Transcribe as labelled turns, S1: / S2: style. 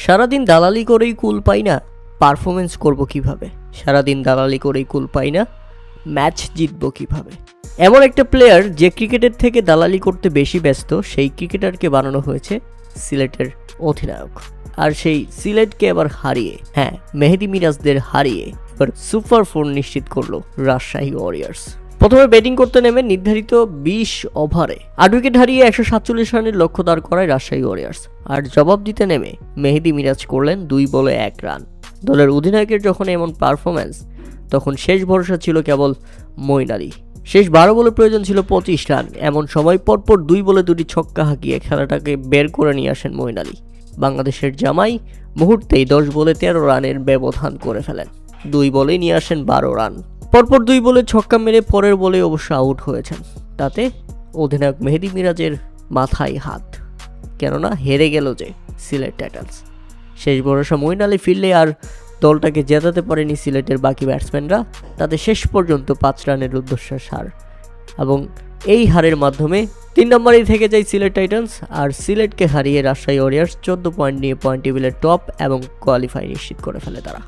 S1: সারাদিন দালালি করেই কুল পাই না, পারফরমেন্স করব কিভাবে? সারাদিন দালালি করেই কুল পাই না, ম্যাচ জিতব কিভাবে? এমন একটা প্লেয়ার যে ক্রিকেটের থেকে দালালি করতে বেশি ব্যস্ত, সেই ক্রিকেটারকে বানানো হয়েছে সিলেটের অধিনায়ক। আর সেই সিলেটকে এবার হারিয়ে, মেহেদী মিরাজদের হারিয়ে এবার সুপার 4 নিশ্চিত করলো রাজশাহী ওয়ারিয়র্স। প্রথমে ব্যাটিং করতে নেমে নির্ধারিত 20 ওভারে 8 উইকেট হারিয়ে 147 রানের লক্ষ্য দাঁড় করায় রাজশাহী ওয়ারিয়র্স। আর জবাব দিতে নেমে মেহেদী মিরাজ করলেন 2 বলে 1 রান। দলের অধিনায়কের যখন এমন পারফরম্যান্স, তখন শেষ ভরসা ছিল কেবল মঈন আলী। শেষ 12 বলে প্রয়োজন ছিল 25 রান। এমন সময় পরপর 2 বলে 2টি ছক্কা হাঁকিয়ে খেলাটাকে বের করে নিয়ে আসেন মঈন আলী। বাংলাদেশের জামাই মুহূর্তেই 10 বলে 13 রানের ব্যবধান করে ফেলেন। 2 বলে নিয়ে আসেন 12 রান। পরপর 2 বলে ছক্কা মেরে পরের বলে অবশ্য আউট হয়েছেন। তাতে অধিনায়ক মেহেদী মিরাজের মাথায় হাত, কেননা হেরে গেল যে সিলেট টাইটান্স। শেষ ভরসা মঈন আলী ফিরলে আর দলটাকে জেতাতে পারেনি সিলেটের বাকি ব্যাটসম্যানরা। তাতে শেষ পর্যন্ত 5 রানের রুদ্ধশ্বাস হার, এবং এই হারের মাধ্যমে 3 নম্বরেই থেকে যায় সিলেট টাইটান্স। আর সিলেটকে হারিয়ে রাজশাহী ওয়ারিয়র্স 14 পয়েন্ট নিয়ে পয়েন্ট টেবিলের টপ এবং কোয়ালিফাই নিশ্চিত করে ফেলে তারা।